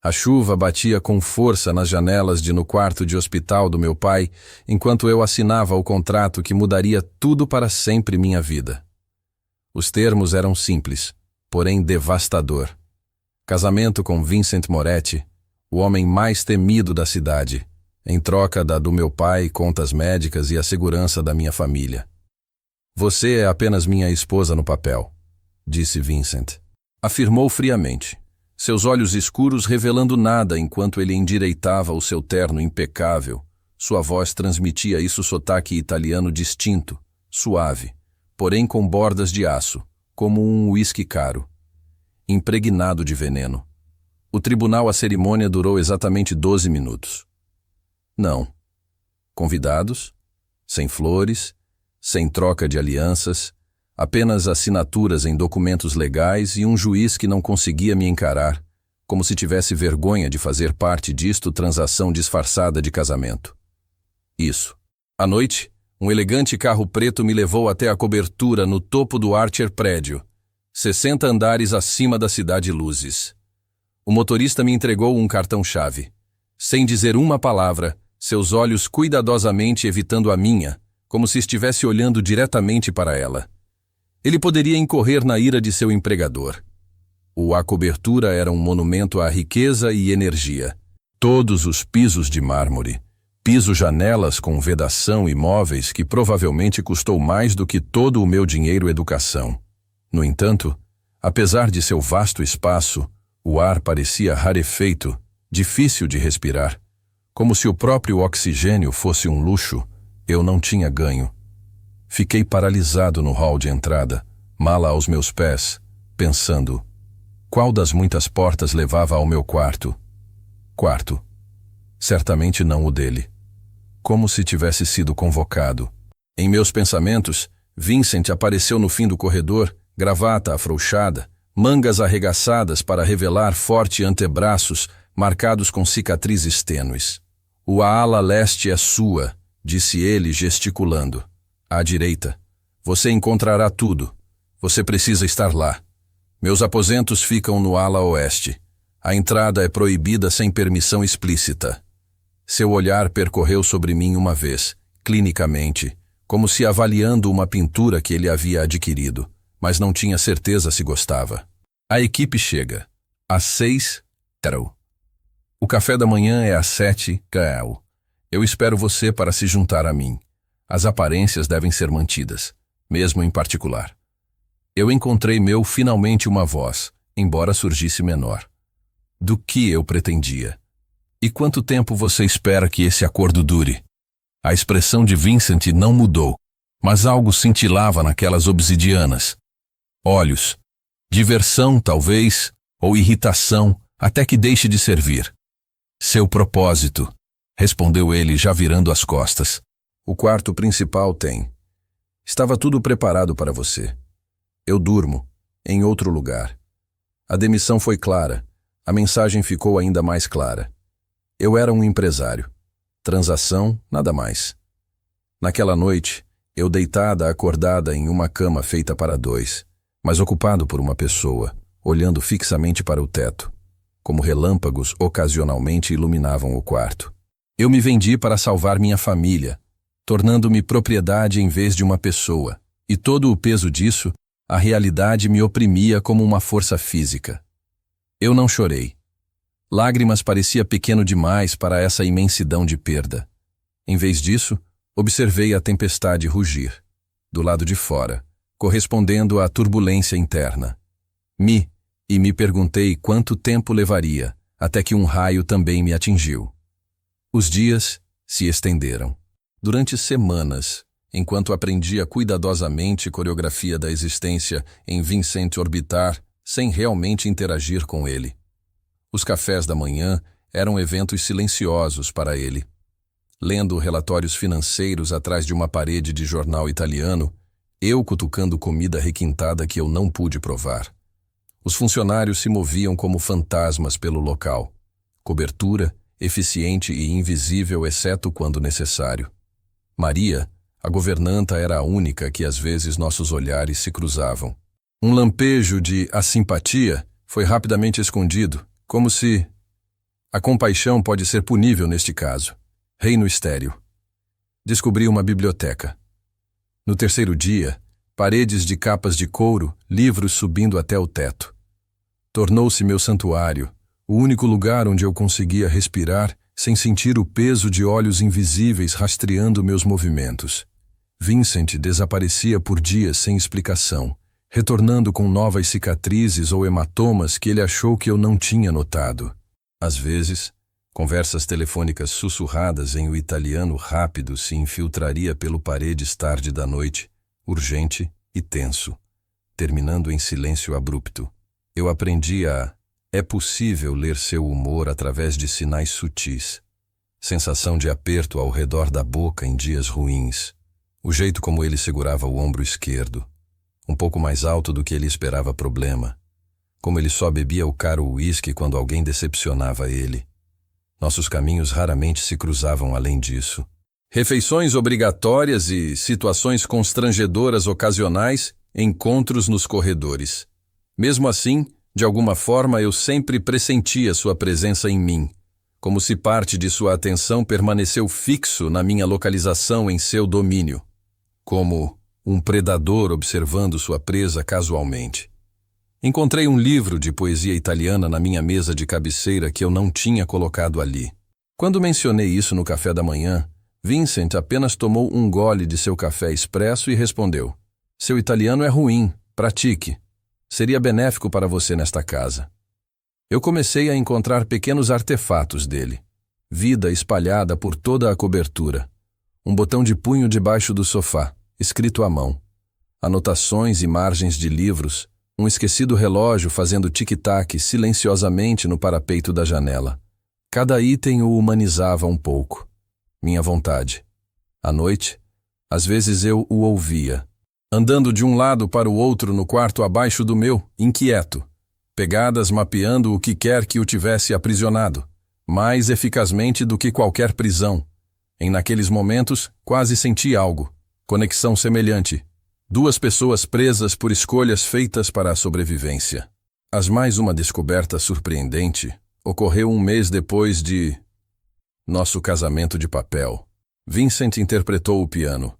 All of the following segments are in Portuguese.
A chuva batia com força nas janelas no quarto de hospital do meu pai, enquanto eu assinava o contrato que mudaria tudo para sempre minha vida. Os termos eram simples, porém devastador. Casamento com Vincent Moretti, o homem mais temido da cidade, em troca do meu pai, contas médicas e a segurança da minha família. Você é apenas minha esposa no papel, disse Vincent. Afirmou friamente, seus olhos escuros revelando nada enquanto ele endireitava o seu terno impecável. Sua voz transmitia sotaque italiano distinto, suave, porém com bordas de aço, como um uísque caro. Impregnado de veneno. O tribunal, a cerimônia durou exatamente 12 minutos. Não. Convidados, sem flores, sem troca de alianças, apenas assinaturas em documentos legais e um juiz que não conseguia me encarar, como se tivesse vergonha de fazer parte disto transação disfarçada de casamento. Isso. À noite, um elegante carro preto me levou até a cobertura no topo do Archer prédio, 60 andares acima da Cidade Luzes. O motorista me entregou um cartão-chave. Sem dizer uma palavra, seus olhos cuidadosamente evitando a minha, como se estivesse olhando diretamente para ela. Ele poderia incorrer na ira de seu empregador. A cobertura era um monumento à riqueza e energia. Todos os pisos de mármore, piso-janelas com vedação e móveis que provavelmente custou mais do que todo o meu dinheiro educação. No entanto, apesar de seu vasto espaço, o ar parecia rarefeito, difícil de respirar. Como se o próprio oxigênio fosse um luxo, eu não tinha ganho. Fiquei paralisado no hall de entrada, mala aos meus pés, pensando, qual das muitas portas levava ao meu quarto? Quarto. Certamente não o dele. Como se tivesse sido convocado. Em meus pensamentos, Vincent apareceu no fim do corredor, gravata afrouxada, mangas arregaçadas para revelar forte antebraços marcados com cicatrizes tênues. A ala leste é sua, disse ele gesticulando. À direita. Você encontrará tudo. Você precisa estar lá. Meus aposentos ficam no ala oeste. A entrada é proibida sem permissão explícita. Seu olhar percorreu sobre mim uma vez, clinicamente, como se avaliando uma pintura que ele havia adquirido, mas não tinha certeza se gostava. A equipe chega. Às 6, o café da manhã é às 7, Eu espero você para se juntar a mim. As aparências devem ser mantidas, mesmo em particular. Eu encontrei finalmente uma voz, embora surgisse menor. Do que eu pretendia? E quanto tempo você espera que esse acordo dure? A expressão de Vincent não mudou, mas algo cintilava naquelas obsidianas. Olhos. Diversão, talvez, ou irritação, até que deixe de servir. Seu propósito, respondeu ele já virando as costas. O quarto principal tem. Estava tudo preparado para você. Eu durmo, em outro lugar. A demissão foi clara, a mensagem ficou ainda mais clara. Eu era um empresário. Transação, nada mais. Naquela noite, eu deitada acordada em uma cama feita para dois, mas ocupado por uma pessoa, olhando fixamente para o teto, como relâmpagos ocasionalmente iluminavam o quarto. Eu me vendi para salvar minha família, tornando-me propriedade em vez de uma pessoa, e todo o peso disso, a realidade me oprimia como uma força física. Eu não chorei. Lágrimas parecia pequeno demais para essa imensidão de perda. Em vez disso, observei a tempestade rugir, do lado de fora, correspondendo à turbulência interna. Me perguntei quanto tempo levaria, até que um raio também me atingiu. Os dias se estenderam. Durante semanas, enquanto aprendia cuidadosamente coreografia da existência em Vincent orbitar, sem realmente interagir com ele. Os cafés da manhã eram eventos silenciosos para ele. Lendo relatórios financeiros atrás de uma parede de jornal italiano, eu cutucando comida requintada que eu não pude provar. Os funcionários se moviam como fantasmas pelo local. Cobertura, eficiente e invisível exceto quando necessário. Maria, a governanta, era a única que às vezes nossos olhares se cruzavam. Um lampejo de simpatia foi rapidamente escondido, como se A compaixão pode ser punível neste caso. Reino estéril. Descobri uma biblioteca. No terceiro dia, paredes de capas de couro, livros subindo até o teto. Tornou-se meu santuário, o único lugar onde eu conseguia respirar sem sentir o peso de olhos invisíveis rastreando meus movimentos. Vincent desaparecia por dias sem explicação, retornando com novas cicatrizes ou hematomas que ele achou que eu não tinha notado. Às vezes, conversas telefônicas sussurradas em um italiano rápido se infiltraria pelo paredes tarde da noite, urgente e tenso, terminando em silêncio abrupto. Eu aprendi é possível ler seu humor através de sinais sutis. Sensação de aperto ao redor da boca em dias ruins. O jeito como ele segurava o ombro esquerdo, um pouco mais alto do que ele esperava problema. Como ele só bebia o caro uísque quando alguém decepcionava ele. Nossos caminhos raramente se cruzavam além disso. Refeições obrigatórias e situações constrangedoras ocasionais, encontros nos corredores. Mesmo assim, de alguma forma eu sempre pressentia sua presença em mim, como se parte de sua atenção permaneceu fixo na minha localização em seu domínio, como um predador observando sua presa casualmente. Encontrei um livro de poesia italiana na minha mesa de cabeceira que eu não tinha colocado ali. Quando mencionei isso no café da manhã, Vincent apenas tomou um gole de seu café expresso e respondeu: "Seu italiano é ruim, pratique. Seria benéfico para você nesta casa." Eu comecei a encontrar pequenos artefatos dele. Vida espalhada por toda a cobertura. Um botão de punho debaixo do sofá, escrito à mão. Anotações e margens de livros, um esquecido relógio fazendo tic-tac silenciosamente no parapeito da janela. Cada item o humanizava um pouco. Minha vontade. À noite, às vezes eu o ouvia, andando de um lado para o outro no quarto abaixo do meu, inquieto. Pegadas mapeando o que quer que o tivesse aprisionado, mais eficazmente do que qualquer prisão. Naqueles momentos, quase senti algo. Conexão semelhante. Duas pessoas presas por escolhas feitas para a sobrevivência. Mais uma descoberta surpreendente ocorreu um mês depois de nosso casamento de papel. Vincent interpretou o piano.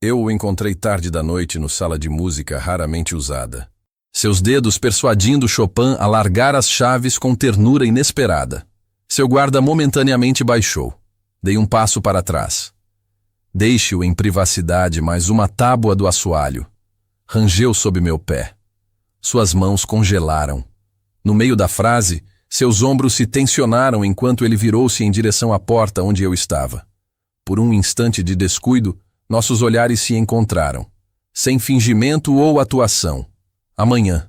Eu o encontrei tarde da noite no sala de música raramente usada. Seus dedos persuadindo Chopin a largar as chaves com ternura inesperada. Seu guarda momentaneamente baixou. Dei um passo para trás. Deixe-o em privacidade, mais uma tábua do assoalho. Rangeu sob meu pé. Suas mãos congelaram. No meio da frase, seus ombros se tensionaram enquanto ele virou-se em direção à porta onde eu estava. Por um instante de descuido, nossos olhares se encontraram. Sem fingimento ou atuação. "Amanhã",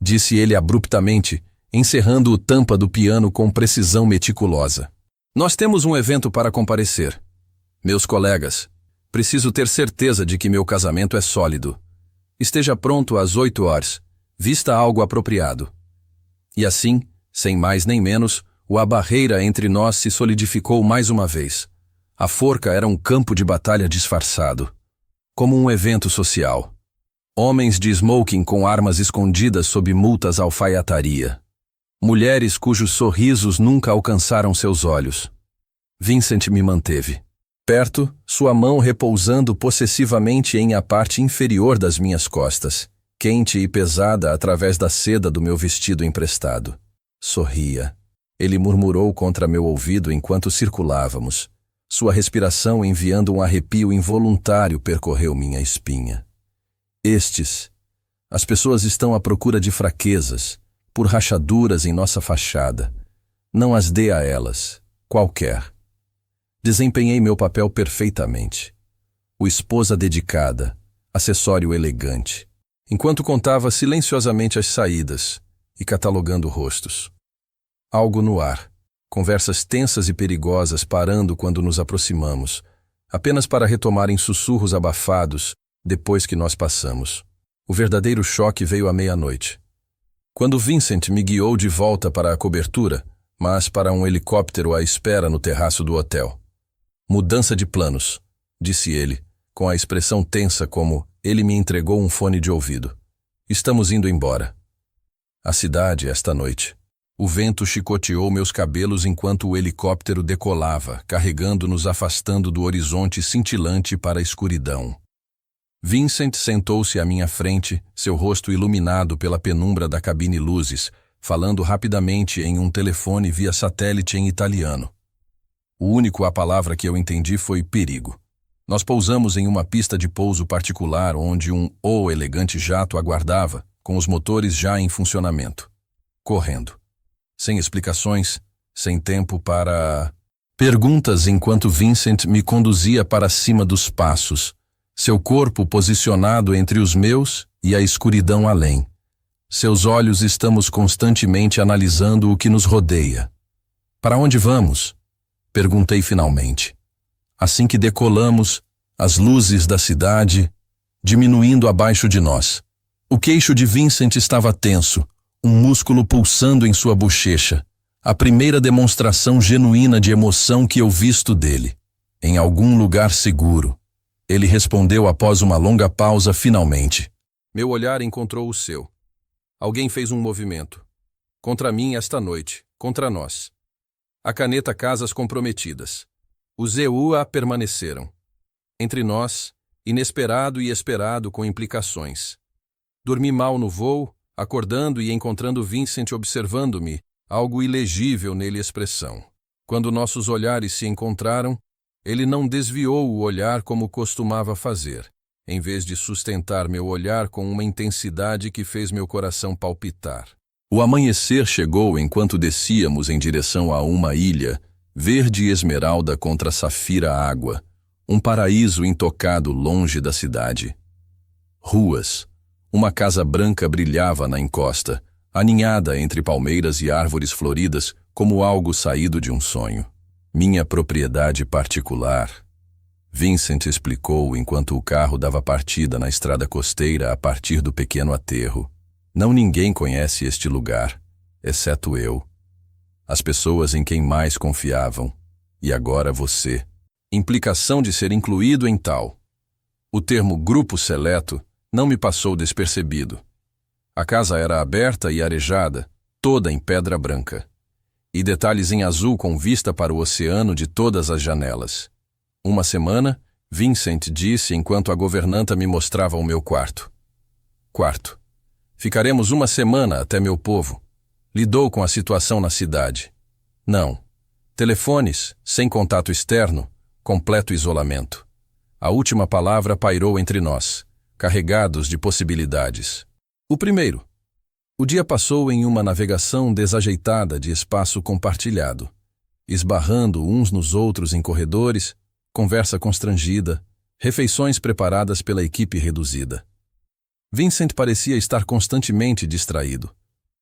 disse ele abruptamente, encerrando o tampa do piano com precisão meticulosa. "Nós temos um evento para comparecer. Meus colegas, preciso ter certeza de que meu casamento é sólido. Esteja pronto às 8 horas, vista algo apropriado." E assim, sem mais nem menos, a barreira entre nós se solidificou mais uma vez. A forca era um campo de batalha disfarçado. Como um evento social. Homens de smoking com armas escondidas sob multas alfaiataria. Mulheres cujos sorrisos nunca alcançaram seus olhos. Vincent me manteve. Perto, sua mão repousando possessivamente em a parte inferior das minhas costas, quente e pesada através da seda do meu vestido emprestado. Sorria. Ele murmurou contra meu ouvido enquanto circulávamos. Sua respiração, enviando um arrepio involuntário, percorreu minha espinha. As pessoas estão à procura de fraquezas, por rachaduras em nossa fachada. Não as dê a elas, qualquer. Desempenhei meu papel perfeitamente. O esposa dedicada, acessório elegante, enquanto contava silenciosamente as saídas e catalogando rostos. Algo no ar, conversas tensas e perigosas parando quando nos aproximamos, apenas para retomar em sussurros abafados depois que nós passamos. O verdadeiro choque veio à meia-noite. Quando Vincent me guiou de volta para a cobertura, mas para um helicóptero à espera no terraço do hotel. "Mudança de planos", disse ele, com a expressão tensa como ele me entregou um fone de ouvido. "Estamos indo embora. A cidade esta noite." O vento chicoteou meus cabelos enquanto o helicóptero decolava, carregando-nos afastando do horizonte cintilante para a escuridão. Vincent sentou-se à minha frente, seu rosto iluminado pela penumbra da cabine luzes, falando rapidamente em um telefone via satélite em italiano. O único a palavra que eu entendi foi perigo. Nós pousamos em uma pista de pouso particular onde um elegante jato aguardava, com os motores já em funcionamento. Correndo. Sem explicações, sem tempo para perguntas enquanto Vincent me conduzia para cima dos passos, seu corpo posicionado entre os meus e a escuridão além. Seus olhos estamos constantemente analisando o que nos rodeia. Para onde vamos? Perguntei finalmente. Assim que decolamos, as luzes da cidade diminuindo abaixo de nós. O queixo de Vincent estava tenso, um músculo pulsando em sua bochecha, a primeira demonstração genuína de emoção que eu visto dele. Em algum lugar seguro. Ele respondeu após uma longa pausa finalmente. Meu olhar encontrou o seu. Alguém fez um movimento. Contra mim esta noite, contra nós. A caneta Casas Comprometidas. Os EUA permaneceram. Entre nós, inesperado e esperado com implicações. Dormi mal no voo, acordando e encontrando Vincent observando-me, algo ilegível nele expressão. Quando nossos olhares se encontraram, ele não desviou o olhar como costumava fazer, em vez de sustentar meu olhar com uma intensidade que fez meu coração palpitar. O amanhecer chegou enquanto descíamos em direção a uma ilha, verde e esmeralda contra safira água, um paraíso intocado longe da cidade. Ruas. Uma casa branca brilhava na encosta, aninhada entre palmeiras e árvores floridas como algo saído de um sonho. Minha propriedade particular. Vincent explicou enquanto o carro dava partida na estrada costeira a partir do pequeno aterro. Não ninguém conhece este lugar, exceto eu. As pessoas em quem mais confiavam. E agora você. Implicação de ser incluído em tal. O termo grupo seleto não me passou despercebido. A casa era aberta e arejada, toda em pedra branca. E detalhes em azul com vista para o oceano de todas as janelas. Uma semana, Vincent disse enquanto a governanta me mostrava o meu quarto. Quarto. Ficaremos uma semana até meu povo. Lidou com a situação na cidade. Não. Telefones, sem contato externo, completo isolamento. A última palavra pairou entre nós, carregados de possibilidades. O primeiro. O dia passou em uma navegação desajeitada de espaço compartilhado, esbarrando uns nos outros em corredores, conversa constrangida, refeições preparadas pela equipe reduzida. Vincent parecia estar constantemente distraído,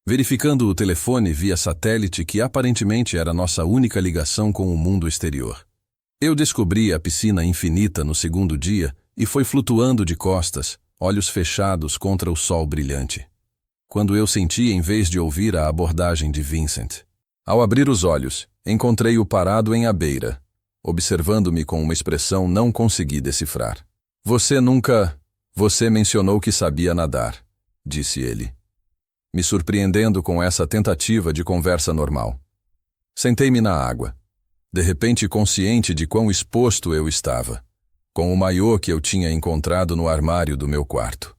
verificando o telefone via satélite que aparentemente era nossa única ligação com o mundo exterior. Eu descobri a piscina infinita no segundo dia e foi flutuando de costas, olhos fechados contra o sol brilhante. Quando eu senti em vez de ouvir a abordagem de Vincent. Ao abrir os olhos, encontrei-o parado em à beira, observando-me com uma expressão não consegui decifrar. Você mencionou que sabia nadar, disse ele, me surpreendendo com essa tentativa de conversa normal. Sentei-me na água, de repente consciente de quão exposto eu estava, com o maiô que eu tinha encontrado no armário do meu quarto.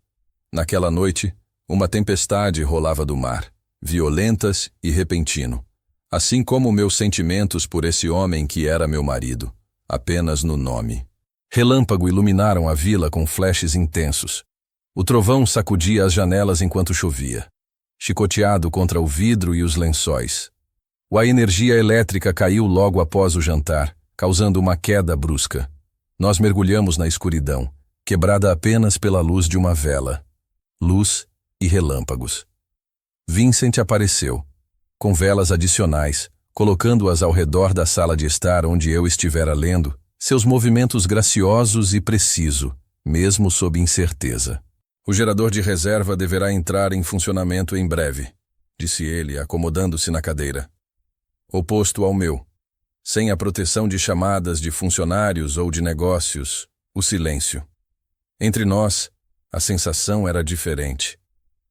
Naquela noite, uma tempestade rolava do mar, violentas e repentino, assim como meus sentimentos por esse homem que era meu marido, apenas no nome. Relâmpago iluminaram a vila com flashes intensos. O trovão sacudia as janelas enquanto chovia, chicoteado contra o vidro e os lençóis. A energia elétrica caiu logo após o jantar, causando uma queda brusca. Nós mergulhamos na escuridão, quebrada apenas pela luz de uma vela. Luz e relâmpagos. Vincent apareceu, com velas adicionais, colocando-as ao redor da sala de estar onde eu estivera lendo, seus movimentos graciosos e preciso, mesmo sob incerteza. O gerador de reserva deverá entrar em funcionamento em breve, disse ele, acomodando-se na cadeira. Oposto ao meu. Sem a proteção de chamadas de funcionários ou de negócios, o silêncio. Entre nós, a sensação era diferente.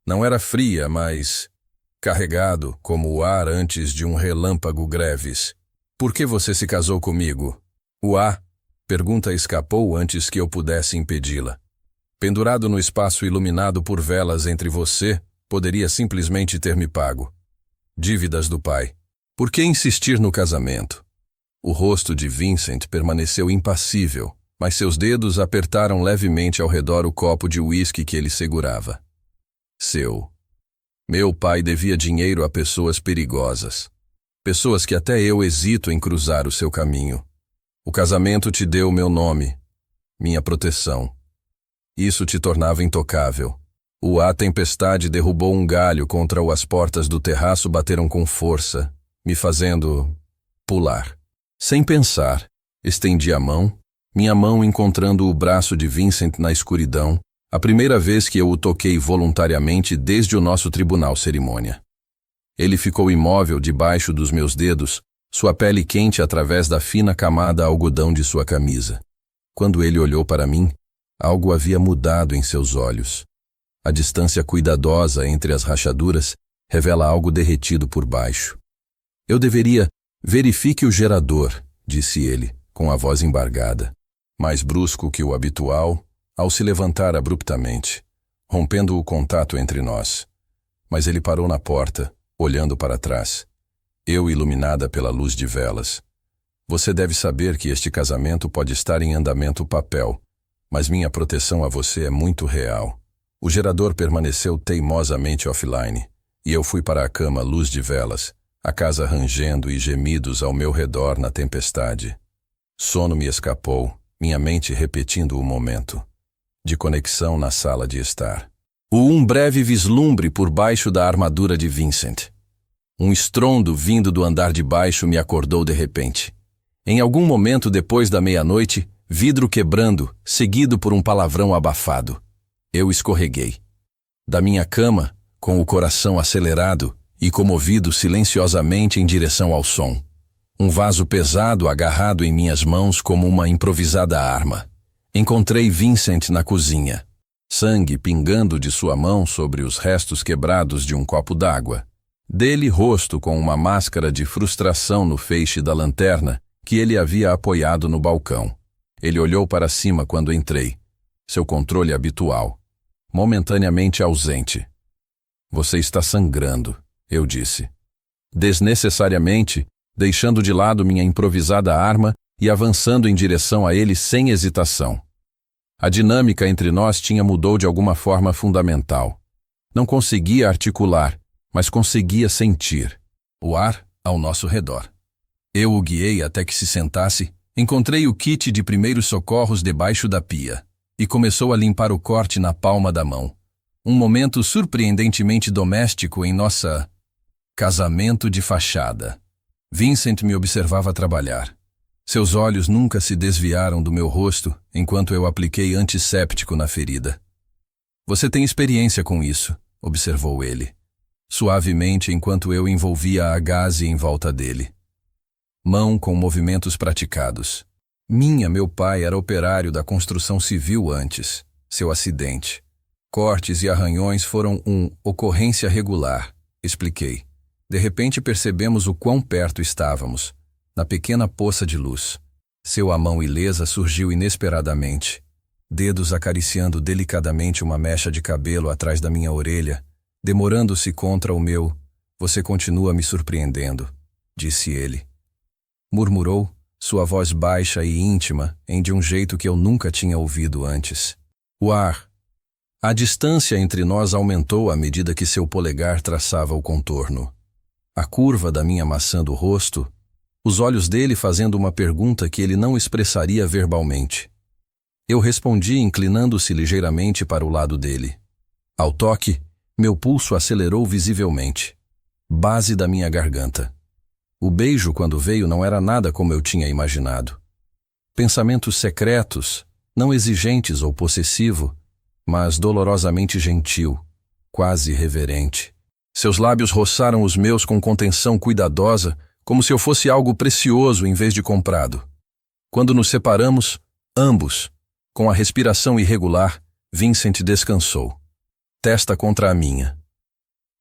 Não era fria, mas carregado como o ar antes de um relâmpago greves. Por que você se casou comigo? A pergunta escapou antes que eu pudesse impedi-la. Pendurado no espaço iluminado por velas entre você, poderia simplesmente ter me pago. Dívidas do pai. Por que insistir no casamento? O rosto de Vincent permaneceu impassível, mas seus dedos apertaram levemente ao redor o copo de uísque que ele segurava. Meu pai devia dinheiro a pessoas perigosas. Pessoas que até eu hesito em cruzar o seu caminho. O casamento te deu meu nome, minha proteção. Isso te tornava intocável. A tempestade derrubou um galho contra as portas do terraço bateram com força, me fazendo pular. Sem pensar, estendi a mão, minha mão encontrando o braço de Vincent na escuridão, a primeira vez que eu o toquei voluntariamente desde o nosso tribunal cerimônia. Ele ficou imóvel debaixo dos meus dedos, sua pele quente através da fina camada algodão de sua camisa. Quando ele olhou para mim, algo havia mudado em seus olhos. A distância cuidadosa entre as rachaduras revela algo derretido por baixo. Verifique o gerador, disse ele, com a voz embargada, mais brusco que o habitual, ao se levantar abruptamente, rompendo o contato entre nós. Mas ele parou na porta, olhando para trás. Eu iluminada pela luz de velas. Você deve saber que este casamento pode estar em andamento papel, mas minha proteção a você é muito real. O gerador permaneceu teimosamente offline, e eu fui para a cama à luz de velas, a casa rangendo e gemidos ao meu redor na tempestade. Sono me escapou, minha mente repetindo o momento de conexão na sala de estar. Um breve vislumbre por baixo da armadura de Vincent. Um estrondo vindo do andar de baixo me acordou de repente. Em algum momento depois da meia-noite, vidro quebrando, seguido por um palavrão abafado. Eu escorreguei. Da minha cama, com o coração acelerado e comovido silenciosamente em direção ao som. Um vaso pesado agarrado em minhas mãos como uma improvisada arma. Encontrei Vincent na cozinha. Sangue pingando de sua mão sobre os restos quebrados de um copo d'água. Dele rosto com uma máscara de frustração no feixe da lanterna que ele havia apoiado no balcão. Ele olhou para cima quando entrei. Seu controle habitual. Momentaneamente ausente. Você está sangrando, eu disse. Desnecessariamente, deixando de lado minha improvisada arma e avançando em direção a ele sem hesitação. A dinâmica entre nós mudou de alguma forma fundamental. Não conseguia articular, mas conseguia sentir o ar ao nosso redor. Eu o guiei até que se sentasse, encontrei o kit de primeiros socorros debaixo da pia e começou a limpar o corte na palma da mão. Um momento surpreendentemente doméstico em nossa casamento de fachada. Vincent me observava trabalhar. Seus olhos nunca se desviaram do meu rosto enquanto eu apliquei antisséptico na ferida. Você tem experiência com isso, observou ele, suavemente enquanto eu envolvia a gaze em volta dele. Mão com movimentos praticados. Meu pai era operário da construção civil antes, seu acidente. Cortes e arranhões foram ocorrência regular, expliquei. De repente percebemos o quão perto estávamos, na pequena poça de luz. Sua mão ilesa surgiu inesperadamente, dedos acariciando delicadamente uma mecha de cabelo atrás da minha orelha, demorando-se contra o meu. Você continua me surpreendendo, disse ele. Murmurou, sua voz baixa e íntima, de um jeito que eu nunca tinha ouvido antes. A distância entre nós aumentou à medida que seu polegar traçava o contorno. A curva da minha maçã do rosto, os olhos dele fazendo uma pergunta que ele não expressaria verbalmente. Eu respondi inclinando-se ligeiramente para o lado dele. Ao toque, meu pulso acelerou visivelmente. Base da minha garganta. O beijo, quando veio, não era nada como eu tinha imaginado. Pensamentos secretos, não exigentes ou possessivo, mas dolorosamente gentil, quase reverente. Seus lábios roçaram os meus com contenção cuidadosa, como se eu fosse algo precioso em vez de comprado. Quando nos separamos, ambos, com a respiração irregular, Vincent descansou. Testa contra a minha.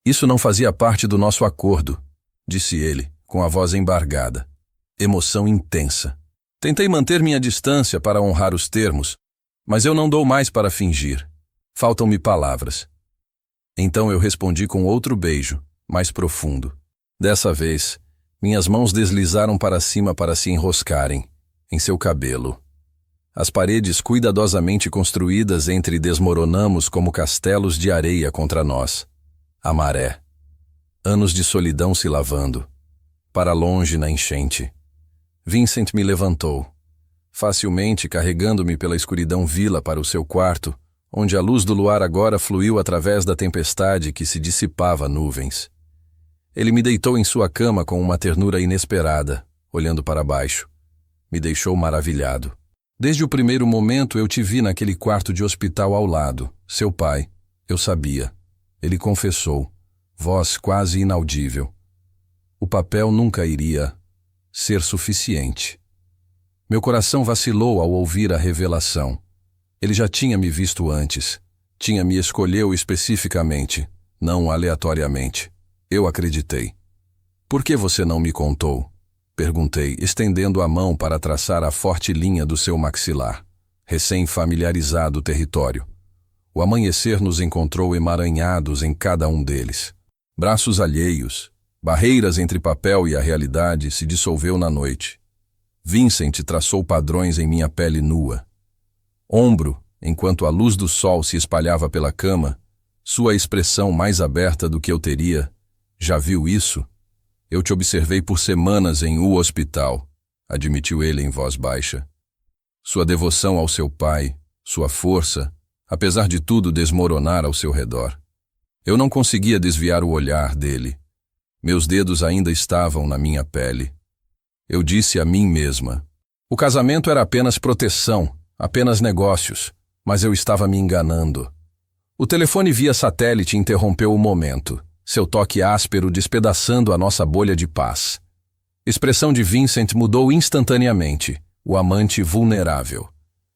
Isso não fazia parte do nosso acordo, disse ele, com a voz embargada. Emoção intensa. Tentei manter minha distância para honrar os termos, mas eu não dou mais para fingir. Faltam-me palavras. Então eu respondi com outro beijo, mais profundo. Dessa vez, minhas mãos deslizaram para cima para se enroscarem em seu cabelo. As paredes cuidadosamente construídas entre desmoronamos como castelos de areia contra nós. A maré. Anos de solidão se lavando. Para longe na enchente. Vincent me levantou, facilmente carregando-me pela escuridão vila para o seu quarto, onde a luz do luar agora fluiu através da tempestade que se dissipava nuvens. Ele me deitou em sua cama com uma ternura inesperada, olhando para baixo. Me deixou maravilhado. Desde o primeiro momento eu te vi naquele quarto de hospital ao lado, seu pai. Eu sabia. Ele confessou, voz quase inaudível. O papel nunca iria ser suficiente. Meu coração vacilou ao ouvir a revelação. Ele já tinha me visto antes. Tinha me escolheu especificamente, não aleatoriamente. Eu acreditei. Por que você não me contou? Perguntei, estendendo a mão para traçar a forte linha do seu maxilar, recém-familiarizado o território. O amanhecer nos encontrou emaranhados em cada um deles. Braços alheios, barreiras entre papel e a realidade se dissolveu na noite. Vincent traçou padrões em minha pele nua. Ombro, enquanto a luz do sol se espalhava pela cama, sua expressão mais aberta do que eu teria. Já viu isso? Eu te observei por semanas em O Hospital, admitiu ele em voz baixa. Sua devoção ao seu pai, sua força, apesar de tudo desmoronar ao seu redor. Eu não conseguia desviar o olhar dele. Meus dedos ainda estavam na minha pele. Eu disse a mim mesma. O casamento era apenas proteção, apenas negócios, mas eu estava me enganando. O telefone via satélite interrompeu o momento. Seu toque áspero despedaçando a nossa bolha de paz. Expressão de Vincent mudou instantaneamente, o amante vulnerável.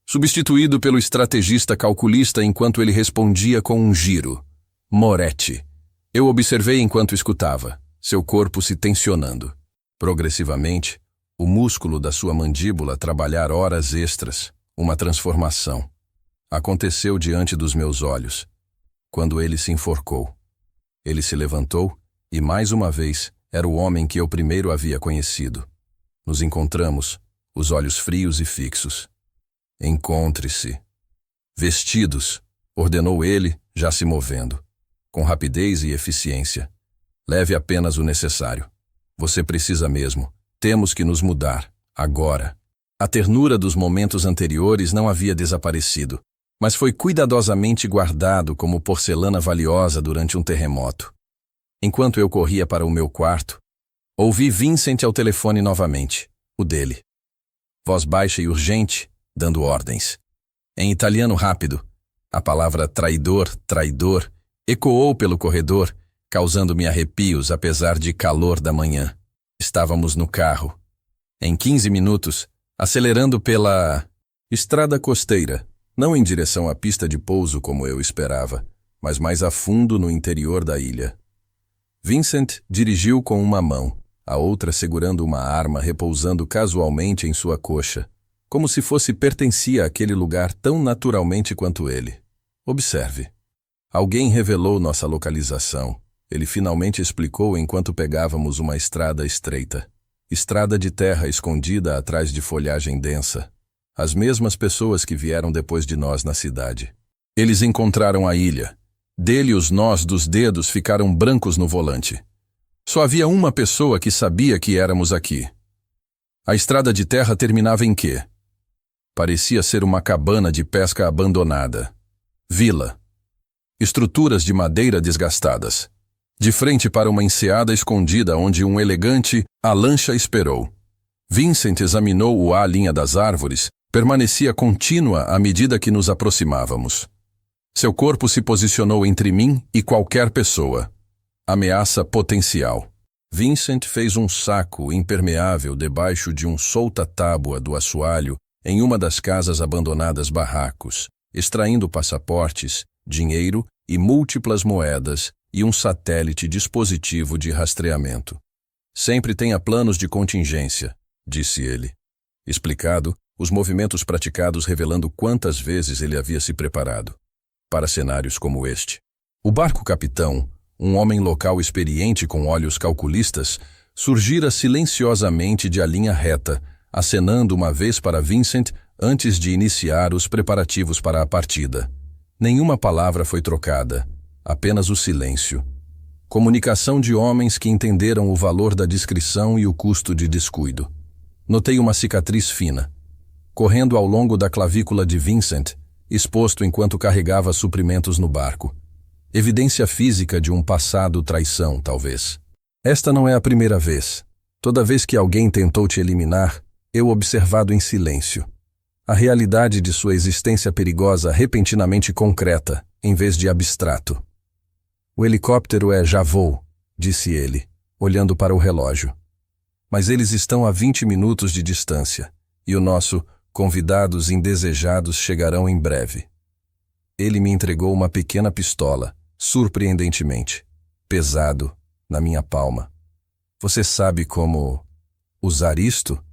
Substituído pelo estrategista calculista enquanto ele respondia com um giro. Moretti. Eu observei enquanto escutava, seu corpo se tensionando. Progressivamente, o músculo da sua mandíbula trabalhar horas extras, uma transformação. Aconteceu diante dos meus olhos, quando ele se enforcou. Ele se levantou e, mais uma vez, era o homem que eu primeiro havia conhecido. Nos encontramos, os olhos frios e fixos. Encontre-se. Vestidos, ordenou ele, já se movendo. Com rapidez e eficiência. Leve apenas o necessário. Você precisa mesmo. Temos que nos mudar, agora. A ternura dos momentos anteriores não havia desaparecido, mas foi cuidadosamente guardado como porcelana valiosa durante um terremoto. Enquanto eu corria para o meu quarto, ouvi Vincent ao telefone novamente, o dele. Voz baixa e urgente, dando ordens. Em italiano rápido, a palavra traidor, traidor, ecoou pelo corredor, causando-me arrepios apesar de calor da manhã. Estávamos no carro. Em 15 minutos, acelerando pela estrada costeira, não em direção à pista de pouso como eu esperava, mas mais a fundo no interior da ilha. Vincent dirigiu com uma mão, a outra segurando uma arma repousando casualmente em sua coxa, como se fosse pertencia àquele lugar tão naturalmente quanto ele. Observe. Alguém revelou nossa localização. Ele finalmente explicou enquanto pegávamos uma estrada estreita. Estrada de terra escondida atrás de folhagem densa. As mesmas pessoas que vieram depois de nós na cidade. Eles encontraram a ilha. Dele os nós dos dedos ficaram brancos no volante. Só havia uma pessoa que sabia que éramos aqui. A estrada de terra terminava em quê? Parecia ser uma cabana de pesca abandonada. Vila. Estruturas de madeira desgastadas. De frente para uma enseada escondida onde um elegante a lancha esperou. Vincent examinou a linha das árvores, permanecia contínua à medida que nos aproximávamos. Seu corpo se posicionou entre mim e qualquer pessoa. Ameaça potencial. Vincent fez um saco impermeável debaixo de um solta-tábua do assoalho em uma das casas abandonadas barracos, extraindo passaportes, dinheiro e múltiplas moedas e um satélite dispositivo de rastreamento. Sempre tenha planos de contingência, disse ele. Explicado, os movimentos praticados revelando quantas vezes ele havia se preparado para cenários como este. O barco-capitão, um homem local experiente com olhos calculistas, surgira silenciosamente de a linha reta, acenando uma vez para Vincent antes de iniciar os preparativos para a partida. Nenhuma palavra foi trocada, apenas o silêncio. Comunicação de homens que entenderam o valor da discrição e o custo de descuido. Notei uma cicatriz fina, correndo ao longo da clavícula de Vincent, exposto enquanto carregava suprimentos no barco. Evidência física de um passado traição, talvez. Esta não é a primeira vez. Toda vez que alguém tentou te eliminar, eu observado em silêncio. A realidade de sua existência perigosa repentinamente concreta, em vez de abstrato. O helicóptero já voo, disse ele, olhando para o relógio. Mas eles estão a 20 minutos de distância, e o nosso convidados indesejados chegarão em breve. Ele me entregou uma pequena pistola, surpreendentemente, pesado, na minha palma. Você sabe como usar isto?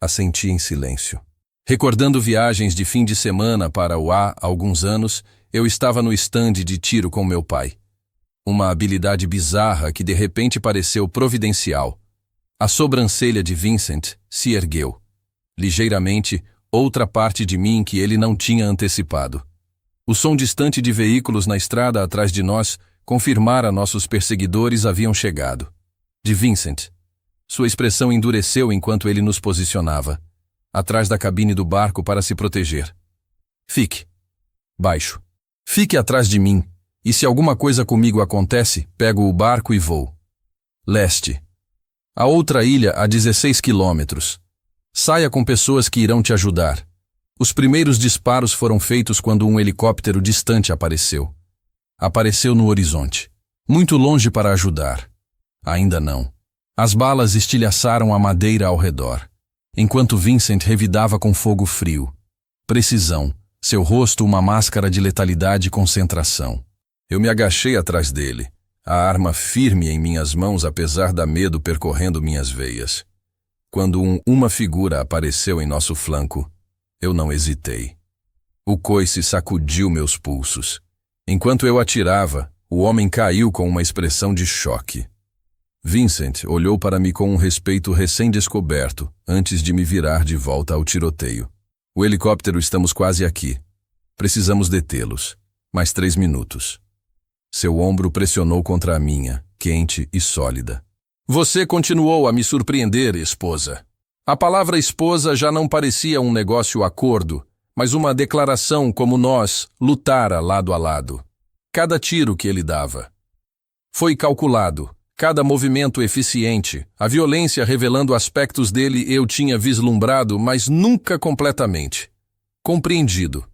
Assenti em silêncio. Recordando viagens de fim de semana para há alguns anos, eu estava no estande de tiro com meu pai. Uma habilidade bizarra que de repente pareceu providencial. A sobrancelha de Vincent se ergueu. Ligeiramente, outra parte de mim que ele não tinha antecipado. O som distante de veículos na estrada atrás de nós confirmara nossos perseguidores haviam chegado. De Vincent. Sua expressão endureceu enquanto ele nos posicionava, atrás da cabine do barco para se proteger. Fique. Baixo. Fique atrás de mim, e se alguma coisa comigo acontece, pego o barco e vou. Leste. A outra ilha a 16 quilômetros. Saia com pessoas que irão te ajudar. Os primeiros disparos foram feitos quando um helicóptero distante apareceu. Apareceu no horizonte. Muito longe para ajudar. Ainda não. As balas estilhaçaram a madeira ao redor, enquanto Vincent revidava com fogo frio. Precisão, seu rosto uma máscara de letalidade e concentração. Eu me agachei atrás dele, a arma firme em minhas mãos apesar da medo percorrendo minhas veias. Quando uma figura apareceu em nosso flanco, eu não hesitei. O coice sacudiu meus pulsos. Enquanto eu atirava, o homem caiu com uma expressão de choque. Vincent olhou para mim com um respeito recém-descoberto, antes de me virar de volta ao tiroteio. O helicóptero estamos quase aqui. Precisamos detê-los. Mais 3 minutos. Seu ombro pressionou contra a minha, quente e sólida. Você continuou a me surpreender, esposa. A palavra esposa já não parecia um negócio acordo, mas uma declaração como nós lutara lado a lado. Cada tiro que ele dava foi calculado. Cada movimento eficiente, a violência revelando aspectos dele eu tinha vislumbrado, mas nunca completamente compreendido.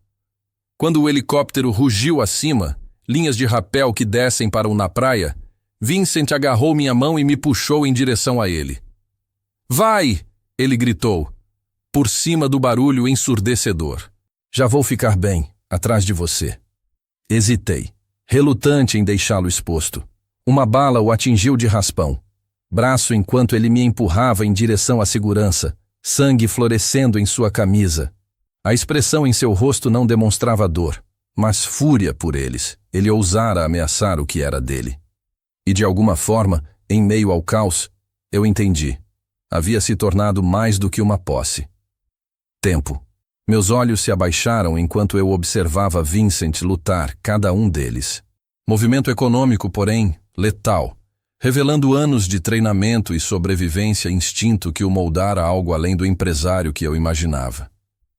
Quando o helicóptero rugiu acima, linhas de rapel que descem para o na praia, Vincent agarrou minha mão e me puxou em direção a ele. Vai! Ele gritou, por cima do barulho ensurdecedor. Já vou ficar bem, atrás de você. Hesitei, relutante em deixá-lo exposto. Uma bala o atingiu de raspão. Braço enquanto ele me empurrava em direção à segurança, sangue florescendo em sua camisa. A expressão em seu rosto não demonstrava dor, mas fúria por eles. Ele ousara ameaçar o que era dele. E de alguma forma, em meio ao caos, eu entendi. Havia se tornado mais do que uma posse. Tempo. Meus olhos se abaixaram enquanto eu observava Vincent lutar, cada um deles. Movimento econômico, porém, letal, revelando anos de treinamento e sobrevivência instinto que o moldara algo além do empresário que eu imaginava.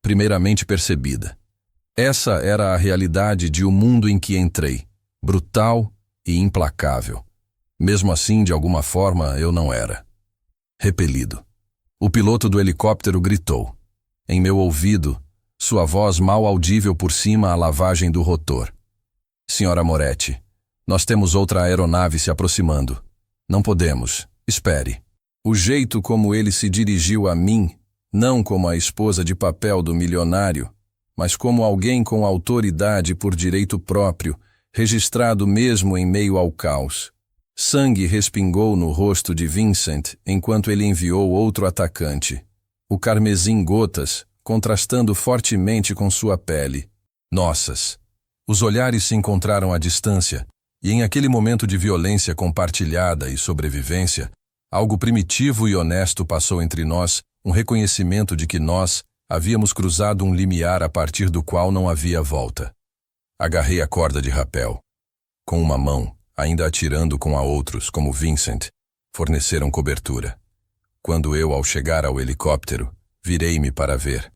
Primeiramente percebida. Essa era a realidade de um mundo em que entrei, brutal e implacável. Mesmo assim, de alguma forma, eu não era. Repelido. O piloto do helicóptero gritou. Em meu ouvido, sua voz mal audível por cima a lavagem do rotor. Senhora Moretti, nós temos outra aeronave se aproximando. Não podemos. Espere. O jeito como ele se dirigiu a mim, não como a esposa de papel do milionário, mas como alguém com autoridade por direito próprio, registrado mesmo em meio ao caos. Sangue respingou no rosto de Vincent enquanto ele enviou outro atacante. O carmesim gotas, contrastando fortemente com sua pele. Nossas. Os olhares se encontraram à distância, e em aquele momento de violência compartilhada e sobrevivência, algo primitivo e honesto passou entre nós, um reconhecimento de que nós havíamos cruzado um limiar a partir do qual não havia volta. Agarrei a corda de rapel. Com uma mão, ainda atirando com a outros, como Vincent, forneceram cobertura. Quando eu, ao chegar ao helicóptero, virei-me para ver.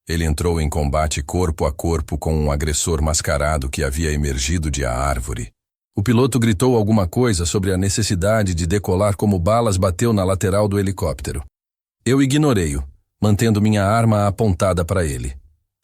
Ele entrou em combate corpo a corpo com um agressor mascarado que havia emergido de a árvore. O piloto gritou alguma coisa sobre a necessidade de decolar como balas bateu na lateral do helicóptero. Eu ignorei-o, mantendo minha arma apontada para ele.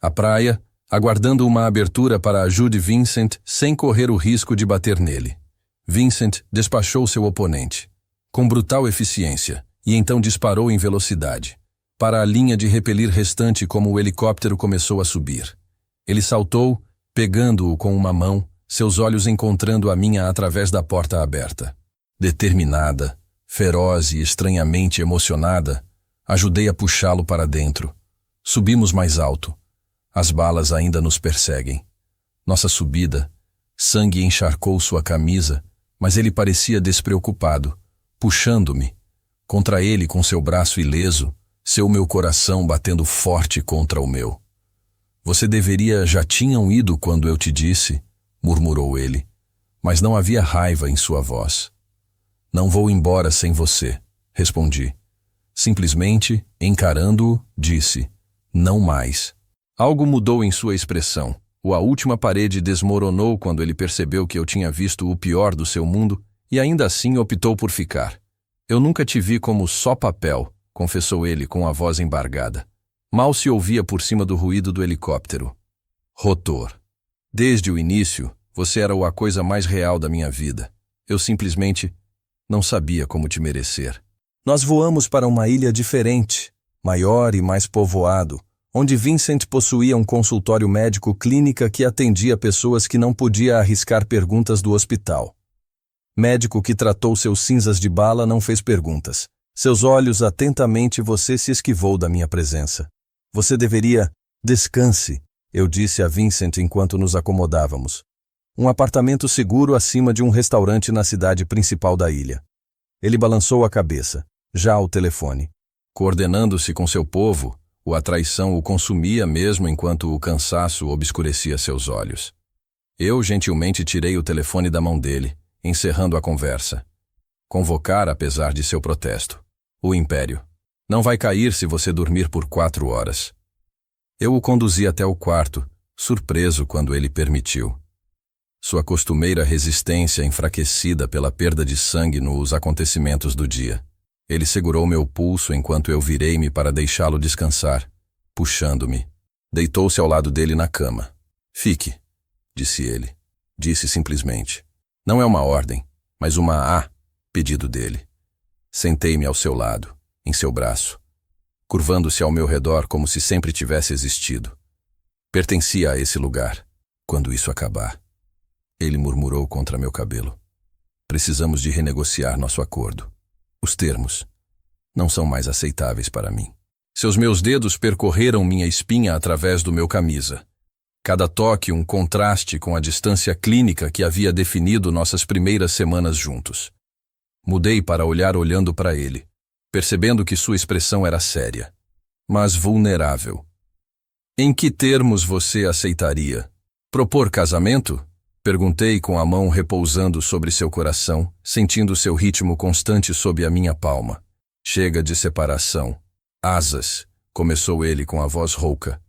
A praia, aguardando uma abertura para ajude Vincent sem correr o risco de bater nele. Vincent despachou seu oponente, com brutal eficiência, e então disparou em velocidade, para a linha de repelir restante como o helicóptero começou a subir. Ele saltou, pegando-o com uma mão, seus olhos encontrando a minha através da porta aberta. Determinada, feroz e estranhamente emocionada, ajudei a puxá-lo para dentro. Subimos mais alto. As balas ainda nos perseguem. Nossa subida, sangue encharcou sua camisa, mas ele parecia despreocupado, puxando-me. Contra ele com seu braço ileso, meu coração batendo forte contra o meu. Você deveria já tinham ido quando eu te disse, murmurou ele, mas não havia raiva em sua voz. Não vou embora sem você, respondi. Simplesmente, encarando-o, disse, não mais. Algo mudou em sua expressão. A última parede desmoronou quando ele percebeu que eu tinha visto o pior do seu mundo e ainda assim optou por ficar. Eu nunca te vi como só papel, confessou ele com a voz embargada. Mal se ouvia por cima do ruído do helicóptero. Rotor. Desde o início, você era a coisa mais real da minha vida. Eu simplesmente não sabia como te merecer. Nós voamos para uma ilha diferente, maior e mais povoado, onde Vincent possuía um consultório médico clínica que atendia pessoas que não podia arriscar perguntas do hospital. Médico que tratou seus cinzas de bala não fez perguntas. Seus olhos atentamente você se esquivou da minha presença. Você deveria... Descanse, eu disse a Vincent enquanto nos acomodávamos. Um apartamento seguro acima de um restaurante na cidade principal da ilha. Ele balançou a cabeça, já ao telefone. Coordenando-se com seu povo, a traição o consumia mesmo enquanto o cansaço obscurecia seus olhos. Eu gentilmente tirei o telefone da mão dele, encerrando a conversa. Convocar apesar de seu protesto. O império. Não vai cair se você dormir por 4 horas. Eu o conduzi até o quarto, surpreso quando ele permitiu. Sua costumeira resistência enfraquecida pela perda de sangue nos acontecimentos do dia. Ele segurou meu pulso enquanto eu virei-me para deixá-lo descansar, puxando-me. Deitou-se ao lado dele na cama. Fique, disse ele. Disse simplesmente. Não é uma ordem, mas uma pedido dele. Sentei-me ao seu lado, em seu braço, curvando-se ao meu redor como se sempre tivesse existido. Pertencia a esse lugar, quando isso acabar. Ele murmurou contra meu cabelo. Precisamos de renegociar nosso acordo. Os termos não são mais aceitáveis para mim. Seus meus dedos percorreram minha espinha através do meu camisa. Cada toque um contraste com a distância clínica que havia definido nossas primeiras semanas juntos. Mudei para olhar olhando para ele, percebendo que sua expressão era séria, mas vulnerável. Em que termos você aceitaria? Propor casamento? Perguntei com a mão repousando sobre seu coração, sentindo seu ritmo constante sob a minha palma. Chega de separação. Asas, começou ele com a voz rouca.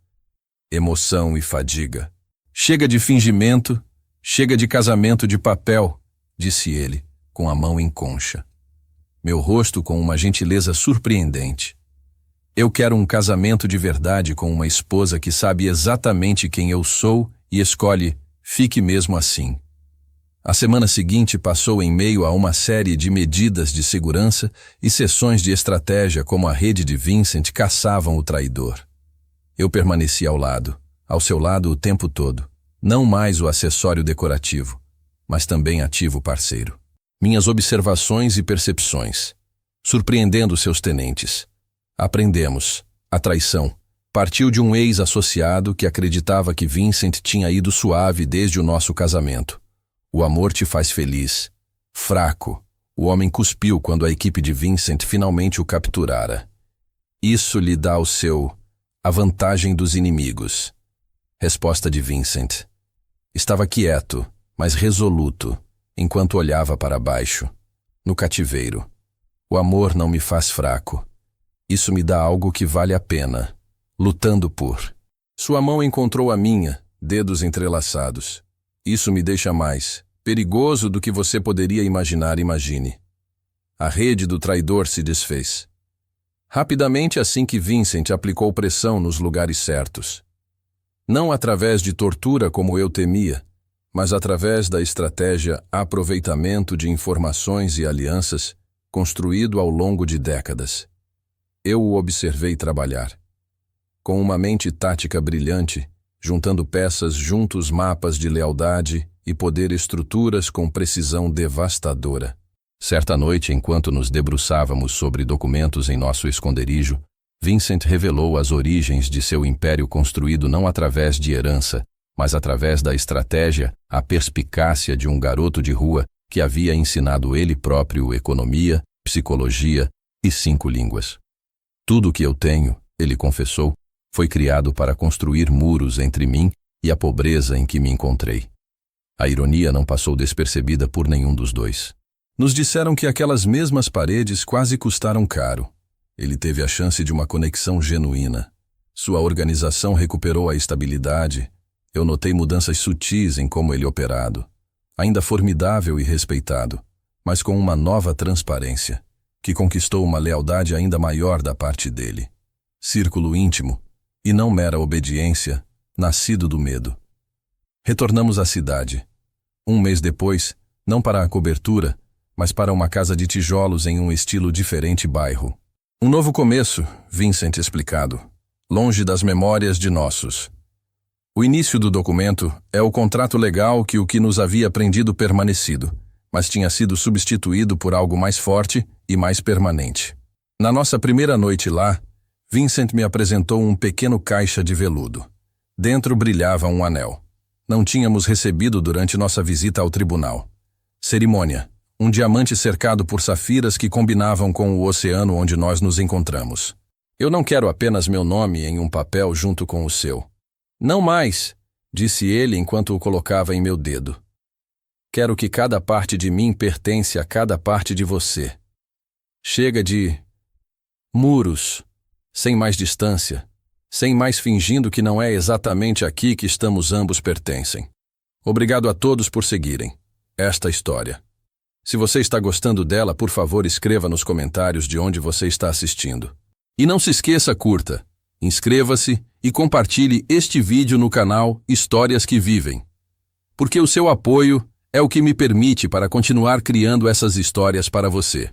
Emoção e fadiga. Chega de fingimento, chega de casamento de papel, disse ele, com a mão em concha. Meu rosto com uma gentileza surpreendente. Eu quero um casamento de verdade com uma esposa que sabe exatamente quem eu sou e escolhe fique mesmo assim. A semana seguinte passou em meio a uma série de medidas de segurança e sessões de estratégia como a rede de Vincent caçavam o traidor. Eu permaneci ao seu lado o tempo todo, Não mais o acessório decorativo, mas também ativo parceiro. Minhas observações e percepções, surpreendendo seus tenentes. Aprendemos. A traição partiu de um ex-associado que acreditava que Vincent tinha ido suave desde o nosso casamento. O amor te faz feliz. Fraco. O homem cuspiu quando a equipe de Vincent finalmente o capturara. Isso lhe dá a vantagem dos inimigos. Resposta de Vincent. Estava quieto, mas resoluto, enquanto olhava para baixo. No cativeiro. O amor não me faz fraco. Isso me dá algo que vale a pena. Lutando por. Sua mão encontrou a minha, dedos entrelaçados. Isso me deixa mais perigoso do que você poderia imaginar. Imagine. A rede do traidor se desfez. Rapidamente assim que Vincent aplicou pressão nos lugares certos. Não através de tortura como eu temia, mas através da estratégia aproveitamento de informações e alianças construído ao longo de décadas. Eu o observei trabalhar. Com uma mente tática brilhante, juntando peças juntos mapas de lealdade e poder estruturas com precisão devastadora. Certa noite, enquanto nos debruçávamos sobre documentos em nosso esconderijo, Vincent revelou as origens de seu império construído não através de herança, mas através da estratégia, a perspicácia de um garoto de rua que havia ensinado ele próprio economia, psicologia e 5 línguas. Tudo o que eu tenho, ele confessou, foi criado para construir muros entre mim e a pobreza em que me encontrei. A ironia não passou despercebida por nenhum dos dois. Nos disseram que aquelas mesmas paredes quase custaram caro. Ele teve a chance de uma conexão genuína. Sua organização recuperou a estabilidade. Eu notei mudanças sutis em como ele operado. Ainda formidável e respeitado, mas com uma nova transparência, que conquistou uma lealdade ainda maior da parte dele. Círculo íntimo, e não mera obediência, nascido do medo. Retornamos à cidade. Um mês depois, não para a cobertura, mas para uma casa de tijolos em um estilo diferente bairro. Um novo começo, Vincent explicado, longe das memórias de nossos. O início do documento é o contrato legal que o que nos havia prendido permanecido, mas tinha sido substituído por algo mais forte e mais permanente. Na nossa primeira noite lá, Vincent me apresentou um pequeno caixa de veludo. Dentro brilhava um anel. Não tínhamos recebido durante nossa visita ao tribunal. Cerimônia. Um diamante cercado por safiras que combinavam com o oceano onde nós nos encontramos. Eu não quero apenas meu nome em um papel junto com o seu. Não mais, disse ele enquanto o colocava em meu dedo. Quero que cada parte de mim pertence a cada parte de você. Chega de muros, sem mais distância, sem mais fingindo que não é exatamente aqui que estamos ambos pertencem. Obrigado a todos por seguirem esta história. Se você está gostando dela, por favor, escreva nos comentários de onde você está assistindo. E não se esqueça, curta, inscreva-se e compartilhe este vídeo no canal Histórias que Vivem. Porque o seu apoio é o que me permite para continuar criando essas histórias para você.